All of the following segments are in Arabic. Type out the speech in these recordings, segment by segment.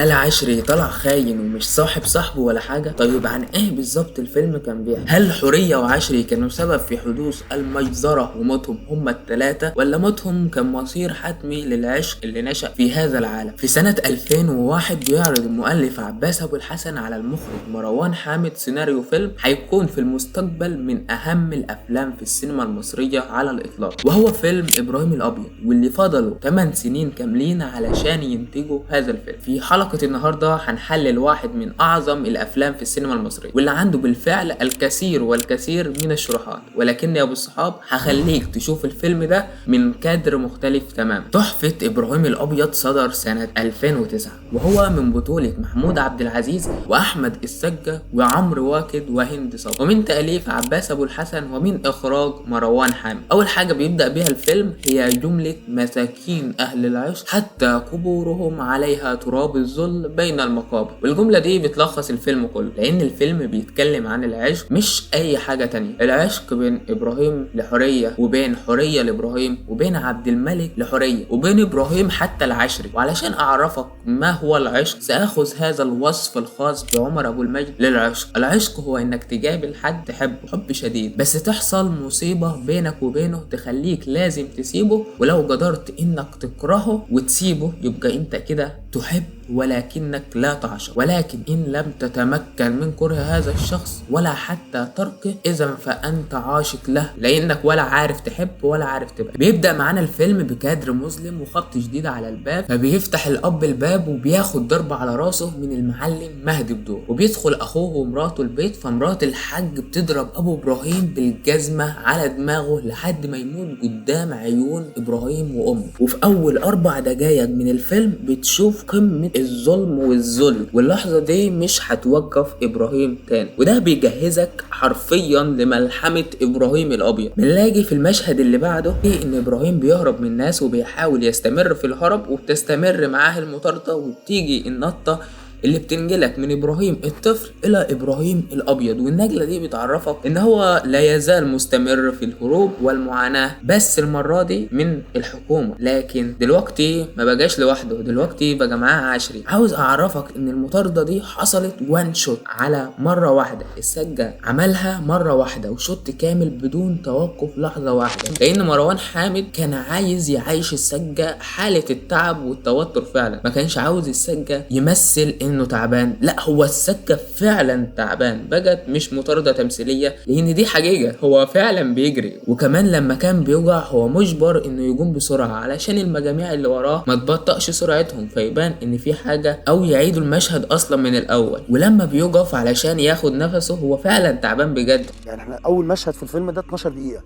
العشري طلع خاين ومش صاحب صاحبه ولا حاجة. طيب عن ايه بالظبط الفيلم كان بيحكي؟ هل حورية وعشري كانوا سبب في حدوث المجزرة وموتهم هما التلاتة، ولا موتهم كان مصير حتمي للعشق اللي نشأ في هذا العالم؟ في سنة 2001 بيعرض المؤلف عباس ابو الحسن على المخرج مروان حامد سيناريو فيلم هيكون في المستقبل من اهم الافلام في السينما المصرية على الاطلاق، وهو فيلم ابراهيم الابيض، واللي فضلوا 8 سنين كاملين علشان ينتجوا هذا الفيلم. في حلقة النهاردة هنحلل واحد من أعظم الأفلام في السينما المصرية، واللي عنده بالفعل الكثير والكثير من الشروحات، ولكن يا أبو الصحاب هخليك تشوف الفيلم ده من كادر مختلف تماما. تحفة إبراهيم الأبيض صدر سنة 2009، وهو من بطولة محمود عبد العزيز وأحمد السقا وعمرو واكد وهند صبري، ومن تأليف عباس أبو الحسن، ومن إخراج مروان حامد. أول حاجة بيبدأ بها الفيلم هي جملة مساكين أهل العشق حتى قبورهم عليها تراب الظل بين المقابر، والجملة دي بتلخص الفيلم كله، لأن الفيلم بيتكلم عن العشق مش أي حاجة تانية. العشق بين إبراهيم لحورية، وبين حورية لإبراهيم، وبين عبد الملك لحورية، وبين إبراهيم حتى العشري. وعلشان أعرفك ما هو العشق سأخذ هذا الوصف الخاص بعمر أبو المجد للعشق. العشق هو إنك تقابل حد تحبه حب شديد، بس تحصل مصيبة بينك وبينه تخليك لازم تسيبه، ولو قدرت إنك تكرهه وتسيبه يبقى أنت كده تحب ولكنك لا تعشق. ولكن إن لم تتمكن من كره هذا الشخص ولا حتى تركه، إذا فأنت عاشق له، لأنك ولا عارف تحب ولا عارف تبعد. بيبدأ معانا الفيلم بكادر مظلم وخبط شديد على الباب، فبيفتح الأب الباب وبياخد ضربة على راسه من المعلم مهدي بدور، وبيدخل أخوه ومراته البيت، فمرات الحاج بتضرب أبو إبراهيم بالجزمة على دماغه لحد ما يموت قدام عيون إبراهيم وأمه. وفي أول 4 دقايق من الفيلم بتشوف قمة الظلم والذل، واللحظة دي مش هتوقف إبراهيم تاني، وده بيجهزك حرفيا لملحمة إبراهيم الأبيض. بنلاقي في المشهد اللي بعده إن إبراهيم بيهرب من الناس وبيحاول يستمر في الهرب، وبتستمر معاه المطاردة، وبتيجي النطة اللي بتنجلك من ابراهيم الطفل الى ابراهيم الابيض، والنجله دي بتعرفك ان هو لا يزال مستمر في الهروب والمعاناه، بس المره دي من الحكومه. لكن دلوقتي ما بقاش لوحده، دلوقتي بقى معاه عشري. عاوز اعرفك ان المطارده دي حصلت وان شوت، على مره واحده. السجه عملها مره واحده وشوت كامل بدون توقف لحظه واحده، لان مروان حامد كان عايز يعيش السجه حاله التعب والتوتر فعلا، ما كانش عاوز السجه يمثل انه تعبان، لا هو السكة فعلا تعبان، بقت مش مطاردة تمثيلية، لان دي حقيقة هو فعلا بيجري. وكمان لما كان بيوجع هو مجبر انه يقوم بسرعة علشان المجاميع اللي وراه ما تبطئش سرعتهم، فيبان ان في حاجة، او يعيدوا المشهد اصلا من الاول. ولما بيوقف علشان ياخد نفسه هو فعلا تعبان بجد. يعني احنا اول مشهد في الفيلم ده 12 دقيقة،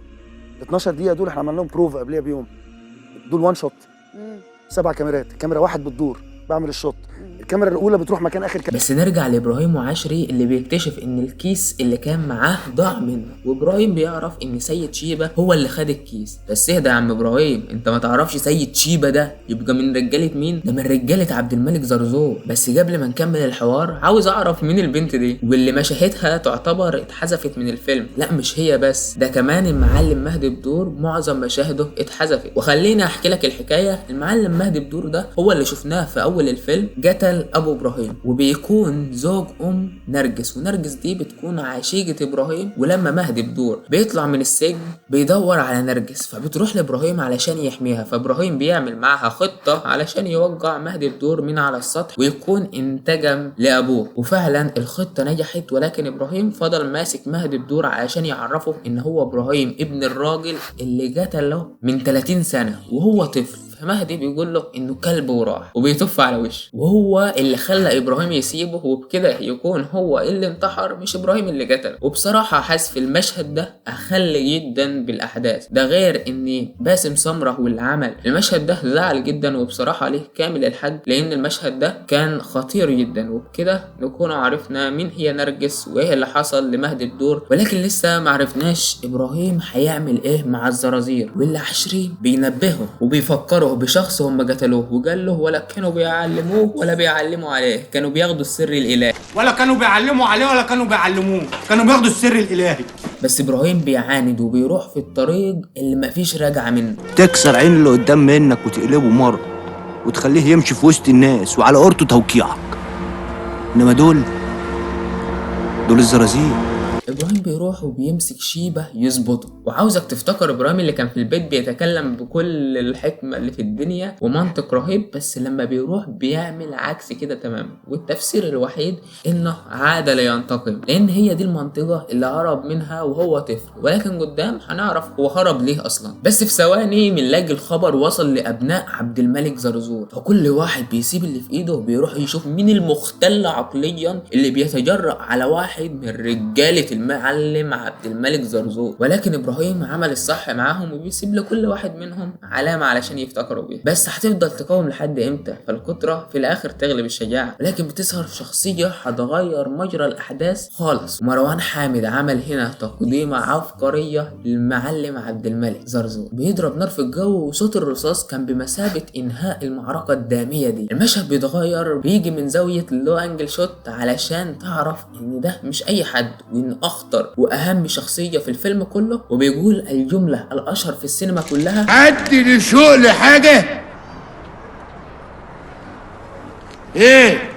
12 دقيقة دول احنا عملنا لهم بروفا قبلها بيوم، دول وان شوت، 7 كاميرات، كاميرا واحد بتدور بعمل الشوت، الكاميرا الاولى بتروح مكان اخر كاميرا. بس نرجع لابراهيم وعشري اللي بيكتشف ان الكيس اللي كان معاه ضاع منه، وابراهيم بيعرف ان سيد شيبة هو اللي خد الكيس. بس اهدى يا عم ابراهيم، انت ما تعرفش سيد شيبة ده يبقى من رجاله مين؟ ده من رجاله عبد الملك زرزور. بس قبل ما نكمل الحوار عاوز اعرف مين البنت دي، واللي مشاهدها تعتبر اتحذفت من الفيلم. لا مش هي بس، ده كمان المعلم مهدي بدور معظم مشاهده اتحذفت. وخليني احكي لك الحكايه. المعلم مهدي بدور ده هو اللي شفناه في اول الفيلم قتل ابو ابراهيم، وبيكون زوج نرجس، ونرجس دي بتكون عشيقة ابراهيم. ولما مهدي بدور بيطلع من السجن بيدور على نرجس، فبتروح لابراهيم علشان يحميها، فابراهيم بيعمل معاها خطة علشان يوقع مهدي بدور من على السطح ويكون انتقم لابوه. وفعلا الخطة نجحت، ولكن ابراهيم فضل ماسك مهدي بدور علشان يعرفه ان هو ابراهيم ابن الراجل اللي قتله من 30 سنة وهو طفل. فمهدي بيقول له انه كلب وراح، وبيطف على وشه، وهو اللي خلى ابراهيم يسيبه، وبكده يكون هو اللي انتحر مش ابراهيم اللي قتله. وبصراحه حذف المشهد ده اخلي جدا بالاحداث ده، غير ان باسم سمره واللي عمل المشهد ده زعل جدا، وبصراحه عليه كامل الحق، لان المشهد ده كان خطير جدا. وبكده نكون عرفنا مين هي نرجس وايه اللي حصل لمهدي بدور، ولكن لسه معرفناش ابراهيم هيعمل ايه مع الزرازير، واللي عشري بينبهه وبيفكره بشخص هم قتلوه، وقال له ولا كانوا بيعلموه ولا بيعلموا عليه، كانوا بياخدوا السر الالهي، ولا كانوا بيعلموا عليه ولا كانوا بيعلموه، كانوا بياخدوا السر الالهي. بس ابراهيم بيعاند وبيروح في الطريق اللي مفيش راجعه منه. تكسر عين اللي قدام منك وتقلبه مره وتخليه يمشي في وسط الناس وعلى قرطه توقيعك. انما دول الزرازير. ابراهيم بيروح وبيمسك شيبة يظبطه، وعاوزك تفتكر ابراهيم اللي كان في البيت بيتكلم بكل الحكمة اللي في الدنيا ومنطق رهيب، بس لما بيروح بيعمل عكس كده تماما. والتفسير الوحيد انه عاد لينتقم، لان هي دي المنطقة اللي هرب منها وهو طفل، ولكن قدام هنعرف هو هرب ليه اصلا. بس في ثواني بنلاقي الخبر وصل لابناء عبد الملك زرزور، فكل واحد بيسيب اللي في ايده وبيروح يشوف مين المختل عقليا اللي بيتجرأ على واحد من رجالة المعلم عبد الملك زرزور. ولكن ابراهيم عمل الصح معاهم وبيسيب لكل واحد منهم علامة علشان يفتكروا بيها. بس هتفضل تقاوم لحد امتى؟ فالقدرة في الاخر تغلب الشجاعة، ولكن بتظهر شخصية هتغير مجرى الاحداث خالص. ومروان حامد عمل هنا تقديمة عبقرية للمعلم عبد الملك زرزور، بيضرب نار في الجو وصوت الرصاص كان بمثابة انهاء المعركة الدامية دي. المشهد بيتغير، بيجي من زاوية اللو انجل شوت علشان تعرف ان ده مش اي حد، وان اخطر واهم شخصية في الفيلم كله، وبيقول الجملة الاشهر في السينما كلها: عدي لشوق لحاجة ايه.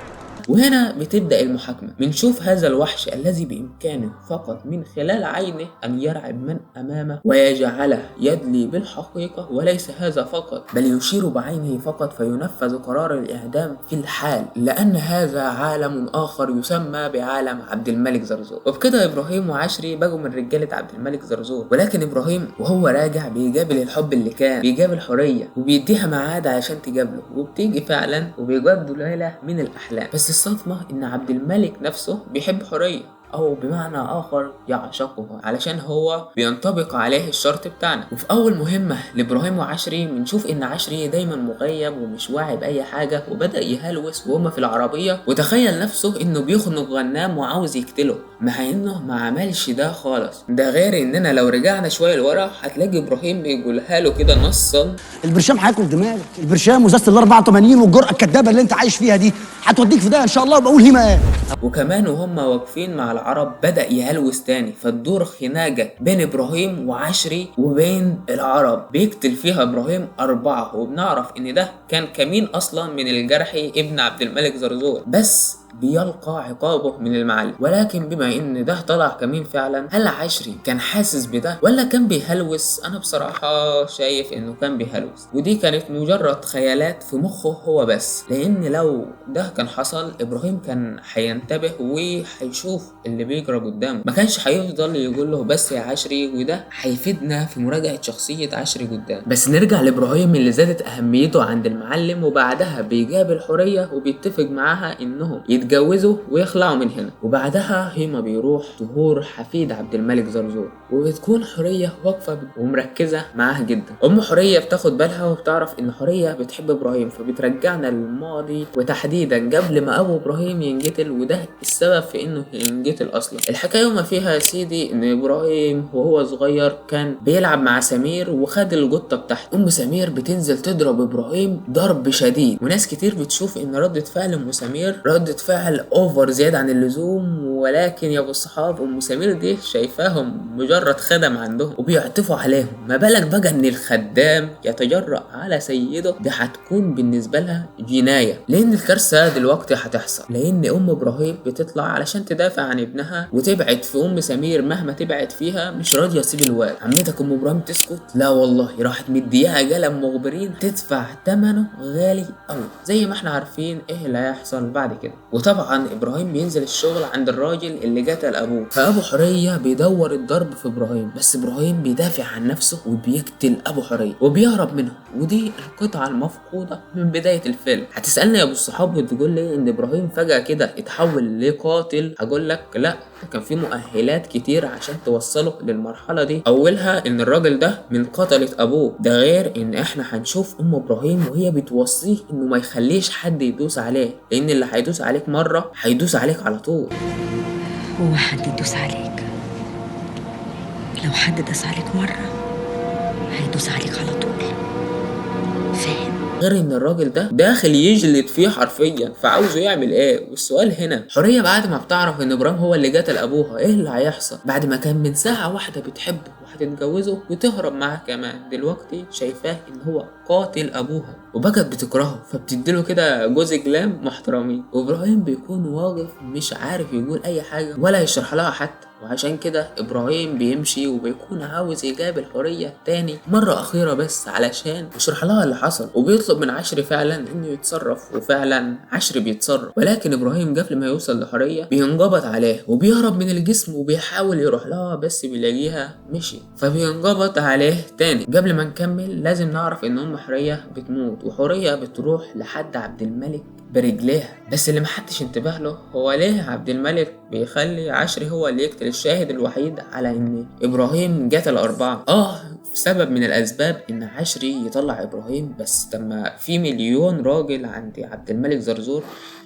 وهنا بتبدأ المحاكمة. بنشوف هذا الوحش الذي بإمكانه فقط من خلال عينه أن يرعب من أمامه ويجعله يدلي بالحقيقة، وليس هذا فقط بل يشير بعينه فقط فينفذ قرار الإعدام في الحال، لأن هذا عالم آخر يسمى بعالم عبد الملك زرزور. وبكده إبراهيم وعشري بقوا من رجالة عبد الملك زرزور. ولكن إبراهيم وهو راجع بيقابل الحب اللي كان، بيقابل حورية وبيديها ميعاد علشان تقابله، وبتيجي فعلا وبيقضوا ليلة من الأحلام. بس الصدمة إن عبد الملك نفسه بيحب حورية، أو بمعنى آخر يعشقها، علشان هو بينطبق عليه الشرط بتاعنا. وفي أول مهمة لإبراهيم وعشري بنشوف إن عشري دايما مغيب ومش واعي بأي حاجة، وبدأ يهلوس وهما في العربية، وتخيل نفسه إنه بيخنق غنام وعاوز يقتله، مع إنه ما عملش ده خالص. ده غير إننا لو رجعنا شوية لورا هتلاقي إبراهيم بيقولها له كده نصا: البرشام هياكل دماغك، البرشام وزازة ال 84 والجرأة الكدابة اللي أنت عايش فيها دي هتوديك في ده إن شاء الله. وبقول هما إيه. وكمان وهم واقفين مع العرب بدأ يهلوس تاني، فتدور خناقة بين إبراهيم وعشري وبين العرب، بيقتل فيها إبراهيم 4، وبنعرف إن ده كان كمين أصلا من الجرحي ابن عبد الملك زرزور، بس بيلقى عقابه من المعلم. ولكن بما ان ده طلع كمين فعلا، هل عشري كان حاسس بده ولا كان بيهلوس؟ انا بصراحة شايف انه كان بيهلوس، ودي كانت مجرد خيالات في مخه هو بس، لان لو ده كان حصل ابراهيم كان هينتبه وهيشوف اللي بيجرى قدامه، ما كانش هيفضل يقول له بس يا عشري، وده هيفيدنا في مراجعة شخصية عشري قدام. بس نرجع لابراهيم اللي زادت اهميته عند المعلم، وبعدها بيقابل حورية وبيتفق معاها انهم يتجوزوا ويخلعوا من هنا. وبعدها هيما بيروح ظهور حفيد عبد الملك زرزور، وبتكون حورية واقفة ومركزة معاه جدا. ام حورية بتاخد بالها وبتعرف ان حورية بتحب ابراهيم، فبترجعنا للماضي وتحديدا قبل ما ابو ابراهيم ينقتل، وده السبب في انه ينقتل اصلا. الحكاية وما فيها يا سيدي ان ابراهيم وهو صغير كان بيلعب مع سمير وخد القطة بتاعته. ام سمير بتنزل تضرب ابراهيم ضرب شديد، وناس كتير بتشوف ان ردة فعل ام سمير ردة فعل اوفر زيادة عن اللزوم، ولكن يا ابو الصحاب ام سمير دي شايفاهم مجرد خدم عندهم وبيعطفوا عليهم، ما بالك بقى ان الخدام يتجرأ على سيده؟ دي هتكون بالنسبة لها جناية، لان الكارثة دلوقتي هتحصل، لان ام ابراهيم بتطلع علشان تدافع عن ابنها وتبعد في ام سمير مهما تبعد فيها مش راضية تسيب الواد. عمتك ام ابراهيم تسكت؟ لا والله، راحت مديها قلم مخبرين تدفع ثمنه غالي قوي، زي ما احنا عارفين ايه اللي هيحصل بعد كده. وطبعا ابراهيم بينزل الشغل عند الراجل اللي قتل ابوه، فابو حورية بيدور الضرب في ابراهيم، بس ابراهيم بيدافع عن نفسه وبيقتل ابو حورية وبيهرب منه، ودي القطعة المفقودة من بداية الفيلم. هتسألني يا ابو الصحاب وتقول لي ان ابراهيم فجأة كده اتحول لقاتل، هقول لك لا، كان في مؤهلات كتير عشان توصله للمرحلة دي. اولها ان الراجل ده من قتلة ابوه، ده غير ان احنا هنشوف ام ابراهيم وهي بتوصيه انه ما يخليش حد يدوس عليه، لان اللي هيدوس عليك مرة هيدوس عليك على طول. هو حد يدوس عليك؟ لو حد داس عليك مرة هيدوس عليك على طول، فاهم؟ غير ان الراجل ده داخل يجلد فيه حرفيا، فعاوزه يعمل ايه؟ والسؤال هنا حورية بعد ما بتعرف ان ابراهيم هو اللي قتل ابوها، ايه اللي هيحصل؟ بعد ما كان من ساعة واحدة بتحبه وهتتجوزه وتهرب معاه كمان، دلوقتي شايفاه ان هو قاتل ابوها. وبقت بتكرهه، فبتديله كده جوز جلام محترمين، وابراهيم بيكون واقف مش عارف يقول اي حاجه ولا يشرح لها حتى. وعشان كده ابراهيم بيمشي وبيكون عاوز يقابل حورية تاني مرة اخيرة بس علشان يشرح لها اللي حصل، وبيطلب من عشري فعلا انه يتصرف، وفعلا عشري بيتصرف. ولكن ابراهيم قبل ما يوصل لحورية بينقبض عليه وبيهرب من الجسم وبيحاول يروح لها بس بيلاقيها مشي، فبينقبض عليه تاني. قبل ما نكمل لازم نعرف ان ام حورية بتموت، وحورية بتروح لحد عبد الملك برجليها. بس اللي محدش انتبه له هو ليه عبد الملك بيخلي عشري هو اللي يقتل الشاهد الوحيد على ان ابراهيم قتل 4. في سبب من الاسباب ان عشري يطلع ابراهيم، بس لما في مليون راجل عند عبد الملك زرزور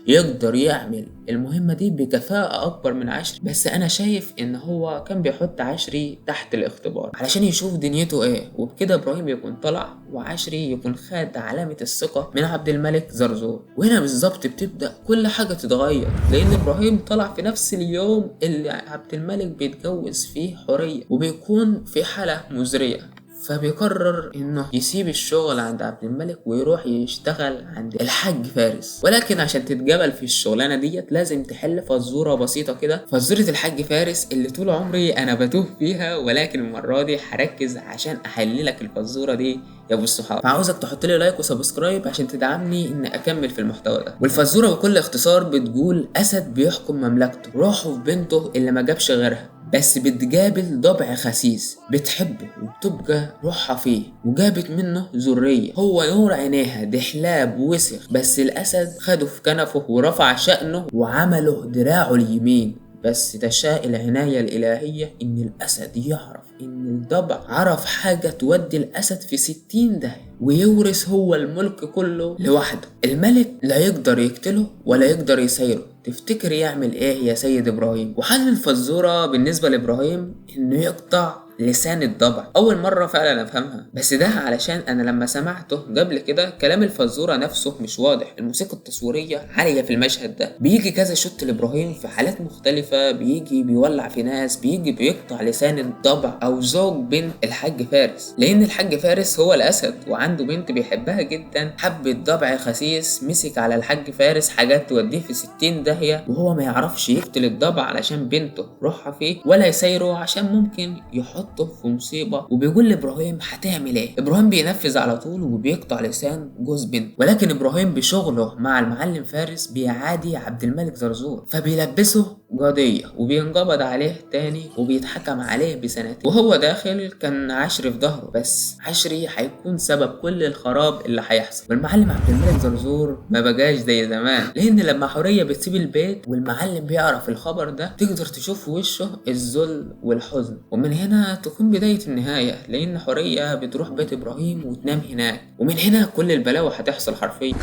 يقدر يعمل المهمة دي بكفاءة أكبر من عشري. بس أنا شايف إن هو كان بيحط عشري تحت الاختبار علشان يشوف دنيته إيه، وبكده إبراهيم يكون طلع وعشري يكون خد علامة الثقة من عبد الملك زرزور. وهنا بالظبط بتبدأ كل حاجة تتغير، لأن إبراهيم طلع في نفس اليوم اللي عبد الملك بيتجوز فيه حورية، وبيكون في حالة مزرية، فبيقرر انه يسيب الشغل عند عبد الملك ويروح يشتغل عند الحاج فارس. ولكن عشان تتقبل في الشغلانه ديت لازم تحل فزوره بسيطه كده، فزوره الحاج فارس اللي طول عمري انا بتوه فيها، ولكن المره دي هركز عشان احل لك الفزوره دي يا ابو الصحاب. فعاوزك تحط لي لايك وسبسكرايب عشان تدعمني ان اكمل في المحتوى ده. والفزوره بكل اختصار بتقول: اسد بيحكم مملكته، روحه في بنته اللي ما جابش غيرها، بس بتقابل ضبع خسيس بتحبه وبتبقى روحها فيه، وجابت منه ذرية، هو نور عينيها دحلاب وسخ، بس الأسد خده في كنفه ورفع شأنه وعمله دراعه اليمين. بس تشاء العناية الإلهية إن الأسد يعرف إن الضبع عرف حاجة تودي الأسد في 60 داهية ويورث هو الملك كله لوحده. الملك لا يقدر يقتله ولا يقدر يسيره. تفتكر يعمل ايه يا سيد ابراهيم؟ وحل الفزورة بالنسبة لابراهيم انه يقطع لسان الضبع. اول مرة فعلا افهمها، بس ده علشان انا لما سمعته قبل كده كلام الفزورة نفسه مش واضح. الموسيقى التصويرية عالية في المشهد ده، بيجي كذا شوت لابراهيم في حالات مختلفة، بيجي بيولع في ناس، بيجي بيقطع لسان الضبع او زوج بنت الحاج فارس، لان الحاج فارس هو الاسد وعنده بنت بيحبها جدا. حب الضبع خسيس مسك على الحاج فارس حاجات توديه في 60 داهية، وهو ما يعرفش يقتل الضبع علشان بنته روحها فيه، ولا يسيره عشان ممكن يحطه في مصيبة. وبيقول لابراهيم هتعمل ايه؟ ابراهيم بينفذ على طول وبيقطع لسان جوز بنت. ولكن ابراهيم بشغله مع المعلم فارس بيعادي عبد الملك زرزور، فبيلبسه قضية وبينقبض عليه تاني وبيتحكم عليه بسنتين. وهو داخل كان عشري في ظهره، بس عشري هيكون سبب كل الخراب اللي هيحصل. والمعلم عبد الملك زرزور ما بقاش زي زمان، لان لما حورية بتسيب البيت والمعلم بيعرف الخبر ده تقدر تشوف في وشه الذل والحزن. ومن هنا تكون بداية النهاية، لان حورية بتروح بيت ابراهيم وتنام هناك، ومن هنا كل البلاوي هتحصل حرفيا.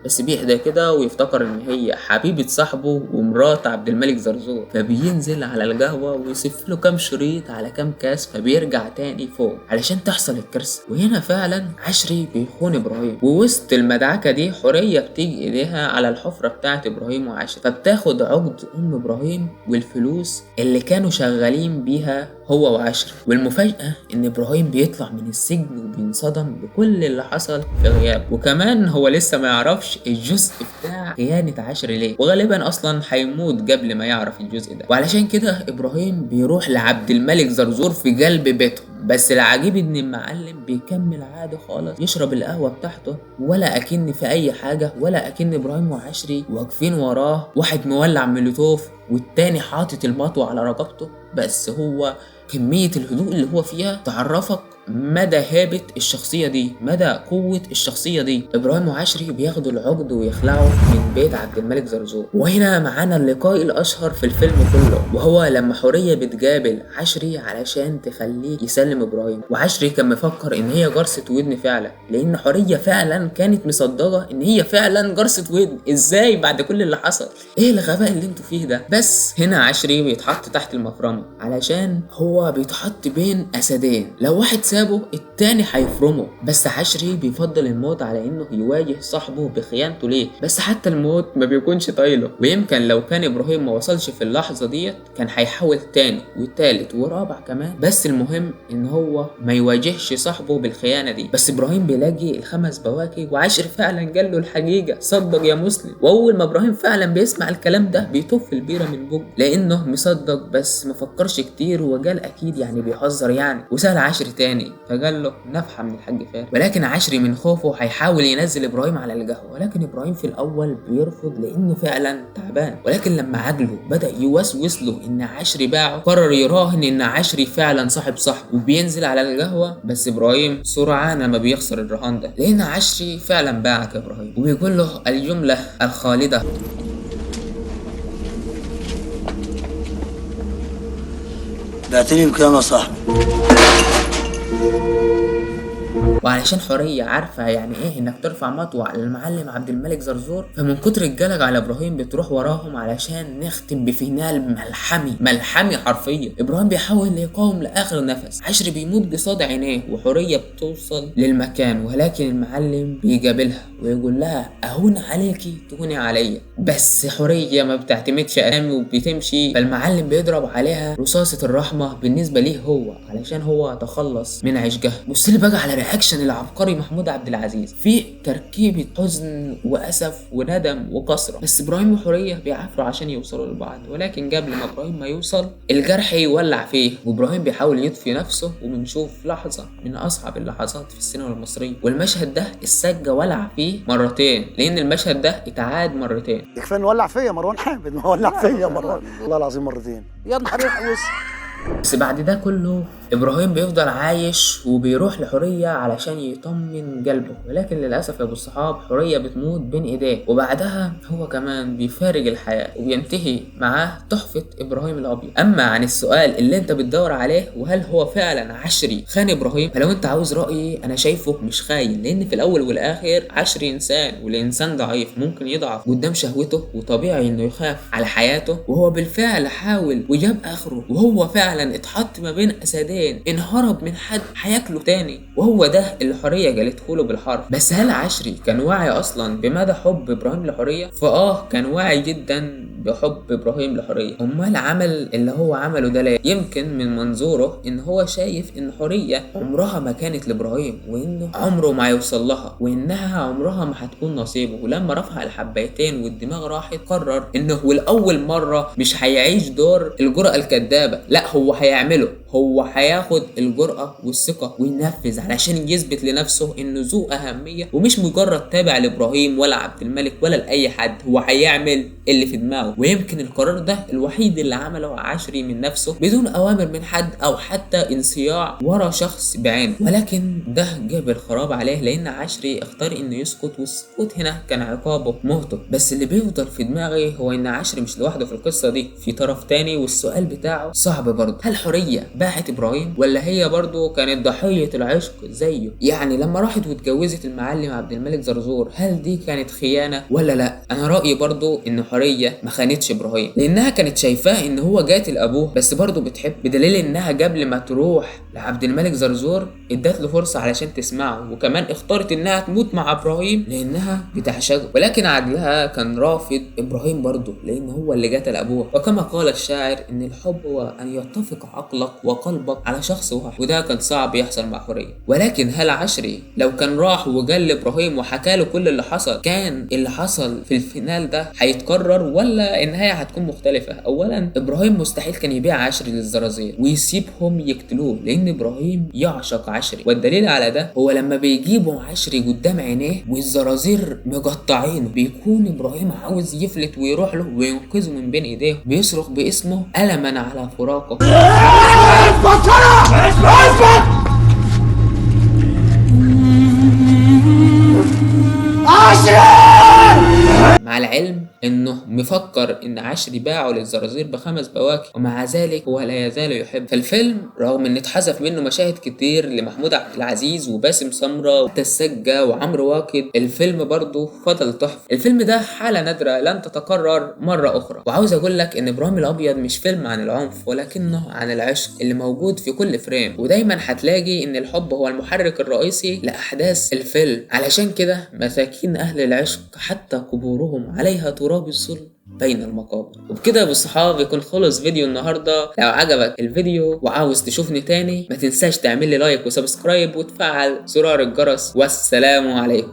بس بيهدى كده ويفتكر ان هي حبيبة صاحبه ومرات عبد الملك زرزور، فبينزل على القهوة ويصف له كام شريط على كام كاس، فبيرجع تاني فوق علشان تحصل الكارثة. وهنا فعلا عشري بيخون ابراهيم، ووسط المدعكة دي حورية بتيجي ايديها على الحفرة بتاعت ابراهيم وعشري، فبتاخد عقد ام ابراهيم والفلوس اللي كانوا شغالين بيها هو وعشري. والمفاجأة ان ابراهيم بيطلع من السجن وبينصدم بكل اللي حصل في غيابه، وكمان هو لسه ما يعرفش الجزء بتاع خيانة عشري ليه، وغالبا اصلا هيموت قبل ما يعرف الجزء ده. وعلشان كده ابراهيم بيروح لعبد الملك زرزور في قلب بيتهم. بس العجيب ان المعلم بيكمل عادي خالص يشرب القهوة بتاعته، ولا اكن في اي حاجة، ولا اكن ابراهيم وعشري واقفين وراه، واحد مولع مولوتوف والتاني حاطط المطوة على رقبته. بس هو كمية الهدوء اللي هو فيها تعرفك مدى هابة الشخصية دي، مدى قوة الشخصية دي. ابراهيم وعشري بياخدوا العقد ويخلعوا من بيت عبد الملك زرزور. وهنا معانا اللقاء الاشهر في الفيلم كله، وهو لما حورية بتقابل عشري علشان تخليه يسلم يكلم ابراهيم، وعشري كان مفكر ان هي جرسة ودن فعلا، لان حورية فعلا كانت مصدقة ان هي فعلا جرسة ودن. ازاي بعد كل اللي حصل؟ ايه الغباء اللي انتوا فيه ده؟ بس هنا عشري بيتحط تحت المفرمة علشان هو بيتحط بين اسدين، لو واحد سابه التاني هيفرمه. بس عشري بيفضل الموت على انه يواجه صاحبه بخيانته ليه. بس حتى الموت ما بيكونش طايله، ويمكن لو كان ابراهيم ما وصلش في اللحظة ديت كان هيحاول تاني وتالت ورابع كمان. بس المهم ان هو ما يواجهش صاحبه بالخيانة دي. بس ابراهيم بيلاقي الخمس بواكي، وعشري فعلا قال له الحقيقة، صدق يا مسلم. واول ما ابراهيم فعلا بيسمع الكلام ده بيطف البيرة من بوقه لانه مصدق، بس ما فكرش كتير وقال اكيد يعني بيهزر يعني، وسأل عشري تاني فقال له نفحة من الحاج فارس. ولكن عشري من خوفه هيحاول ينزل ابراهيم على القهوة، ولكن ابراهيم في الاول بيرفض لانه فعلا تعبان. ولكن لما عقله بدأ يوسوس له ان عشري باعه، قرر يراهن ان عشري فعلا صاحبه وبينزل على القهوة. بس ابراهيم سرعان ما بيخسر الرهان ده لان عشري فعلا باعك يا ابراهيم، وبيقول له الجملة الخالدة: بعتني بكام يا صاحبي؟ وعلشان حورية عارفة يعني ايه انك ترفع مطوع للمعلم عبد الملك زرزور، فمن كتر الجلج على ابراهيم بتروح وراهم علشان نختم بفينال ملحمي حرفيا. ابراهيم بيحاول يقاوم لاخر نفس، عشري بيموت قصاد عينيه، وحورية بتوصل للمكان، ولكن المعلم بيقابلها ويقول لها اهون عليكي تهوني عليا. بس حورية ما بتعتمدش امامي وبتمشي، فالمعلم بيضرب عليها رصاصة الرحمة بالنسبة ليه هو علشان هو تخلص من عشقها. بص لي بقى على رياكشن العبقري محمود عبد العزيز في تركيبة حزن واسف وندم وكسرة. بس ابراهيم وحورية بيعافروا عشان يوصلوا لبعض، ولكن قبل ما ابراهيم ما يوصل الجرح يولع فيه، وابراهيم بيحاول يطفي نفسه، وبنشوف لحظة من اصعب اللحظات في السينما المصرية. والمشهد ده السجة ولع فيه مرتين، لان المشهد ده اتعاد مرتين. يكفي انه ولع فيا مروان حامد، ما ولع فيا مروان والله العظيم مرتين. يا نهار يحوس. بس بعد ده كله ابراهيم بيفضل عايش وبيروح لحورية علشان يطمن قلبه، ولكن للاسف يا ابو الصحاب حورية بتموت بين ايديه، وبعدها هو كمان بيفارق الحياة وبينتهي معاه تحفة ابراهيم الابيض. اما عن السؤال اللي انت بتدور عليه وهل هو فعلا عشري خان ابراهيم، فلو انت عاوز رأيي انا شايفه مش خاين، لان في الاول والاخر عشري انسان، والانسان ضعيف ممكن يضعف قدام شهوته، وطبيعي انه يخاف على حياته، وهو بالفعل حاول وجاب اخره، وهو فعلا اتحط ما بين اسدين ان هرب من حد هياكله تاني، وهو ده اللي حورية قالته له بالحرف. بس هل عشري كان واعي اصلا بمدى حب ابراهيم لحورية؟ كان واعي جدا بحب ابراهيم لحورية. امال عمل اللي هو عمله ده ليه؟ يمكن من منظوره ان هو شايف ان حورية عمرها ما كانت لابراهيم، وانه عمره ما يوصل لها، وانها عمرها ما هتكون نصيبه. ولما رفع الحبايتين والدماغ راحت، قرر انه لاول مرة مش هيعيش دور الجرأة الكذابة، لا هو هيعمله، هو هياخد الجرأة والثقة وينفذ علشان يثبت لنفسه انه ذو اهمية، ومش مجرد تابع لابراهيم ولا عبد الملك ولا لاي حد، هو هيعمل اللي في دماغه. ويمكن القرار ده الوحيد اللي عمله عشري من نفسه بدون اوامر من حد او حتى انصياع ورا شخص بعينه، ولكن ده جاب الخراب عليه لان عشري اختار انه يسكت، والسكوت هنا كان عقابه موته. بس اللي بيفضل في دماغي هو ان عشري مش لوحده في القصة دي، في طرف تاني، والسؤال بتاعه صعب برضه. هل حورية باعت ابراهيم ولا هي برضه كانت ضحية العشق زيه؟ يعني لما راحت واتجوزت المعلم عبد الملك زرزور، هل دي كانت خيانة ولا لا؟ انا رأيي برضه ان حورية ما خانتش ابراهيم، لانها كانت شايفاه ان هو قاتل ابوه، بس برضه بتحب، بدليل انها قبل ما تروح لعبد الملك زرزور ادت له فرصة علشان تسمعه، وكمان اختارت انها تموت مع ابراهيم لانها بتعشقه. ولكن عقلها كان رافض ابراهيم برضه لان هو اللي قتل ابوه. وكما قال الشاعر ان الحب هو ان يتفق عقلك وقلبك على شخص واحد، وده كان صعب يحصل مع حورية. ولكن هل عشري لو كان راح وقال لابراهيم وحكى له كل اللي حصل، كان اللي حصل في الفينال ده هيتكرر ولا النهاية هتكون مختلفة؟ اولا ابراهيم مستحيل كان يبيع عشري للزرازير ويسيبهم يقتلوه، لان ابراهيم يعشق عشري، والدليل على ده هو لما بيجيبوا عشري قدام عينيه والزرازير مقطعينه، بيكون ابراهيم عاوز يفلت ويروح له وينقذه من بين ايديه، بيصرخ باسمه ألما على فراقه. مع العلم انه ومفكر ان عشري باعه للزرازير ب5 بواكي، ومع ذلك هو لا يزال يحب. فالفيلم رغم ان اتحذف منه مشاهد كتير لمحمود عبد العزيز وباسم سمرة والسجة وعمرو واكد، الفيلم برضه فضل تحفة. الفيلم ده حالة نادرة لن تتكرر مرة اخرى. وعاوز اقول لك ان ابراهيم الابيض مش فيلم عن العنف، ولكنه عن العشق اللي موجود في كل فريم، ودايما هتلاقي ان الحب هو المحرك الرئيسي لاحداث الفيلم. علشان كده مساكين اهل العشق حتى قبورهم عليها تراب الصلب بين المقابر. وبكده يا ابو الصحاب يكون خلص فيديو النهارده. لو عجبك الفيديو وعاوز تشوفني تاني ما تنساش تعمل لي لايك وسبسكرايب وتفعل زرار الجرس. والسلام عليكم.